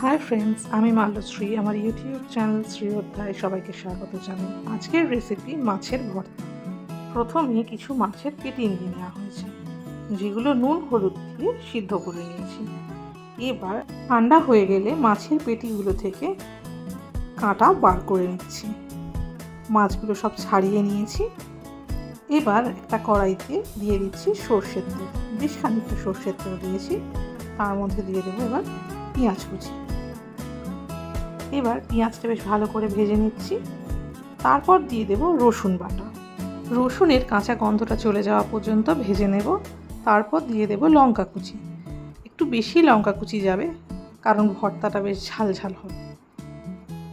Hi friends, আমি মাল্যশ্রী। আমার YouTube channel Shri অধ্যায় সবাইকে স্বাগত জানাই। আজকের রেসিপি মাছের ভর্তা। প্রথমে কিছু মাছের পেটি নিয়ে নেওয়া হয়েছে, যেগুলো নুন হলুদ দিয়ে সিদ্ধ করে নিয়েছি। এবার ঠান্ডা হয়ে গেলে মাছের পেটিগুলো থেকে কাঁটা বার করে নিচ্ছি। মাছগুলো সব ছাড়িয়ে নিয়েছি। এবার একটা কড়াইতে দিয়ে দিচ্ছি সর্ষের তেল। বেশ খানিকটা সর্ষের তেল দিয়েছি। তার মধ্যে দিয়ে দেবো এবার পেঁয়াজ কুচি। এবার পেঁয়াজটা বেশ ভালো করে ভেজে নিচ্ছি। তারপর দিয়ে দেব রসুন বাটা। রসুনের কাঁচা গন্ধটা চলে যাওয়া পর্যন্ত ভেজে নেব। তারপর দিয়ে দেব লঙ্কা কুচি। একটু বেশি লঙ্কা কুচি যাবে, কারণ ভর্তাটা বেশ ঝাল ঝাল হবে।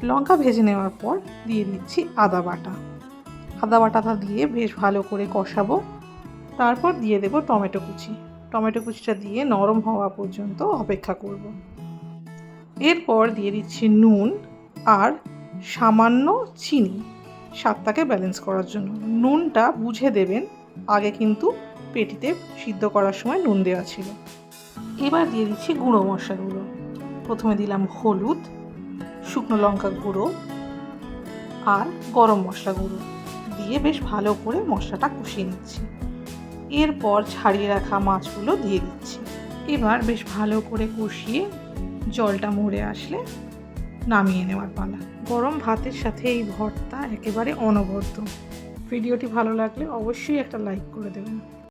লঙ্কা ভেজে নেওয়ার পর দিয়ে দিচ্ছি আদা বাটা। আদা বাটাটা দিয়ে বেশ ভালো করে কষাবো। তারপর দিয়ে দেব টমেটো কুচি। টমেটো কুচিটা দিয়ে নরম হওয়া পর্যন্ত অপেক্ষা করব। এরপর দিয়ে দিচ্ছি নুন আর সামান্য চিনি, স্বাদটাকে ব্যালেন্স করার জন্য। নুনটা বুঝে দেবেন, আগে কিন্তু পেটিতে সিদ্ধ করার সময় নুন দেওয়া ছিল। এবার দিয়ে দিচ্ছি গুঁড়ো মশলাগুলো। প্রথমে দিলাম হলুদ, শুকনো লঙ্কা গুঁড়ো আর গরম মশলা গুঁড়ো দিয়ে বেশ ভালো করে মশলাটা কষিয়ে নিচ্ছি। এরপর ছাড়িয়ে রাখা মাছগুলো দিয়ে দিচ্ছি। এবার বেশ ভালো করে কষিয়ে জলটা মরে আসলে নামিয়ে নেওয়ার পালা। গরম ভাতের সাথে এই ভর্তা একেবারে অনবদ্য। ভিডিওটি ভালো লাগলে অবশ্যই একটা লাইক করে দেবেন।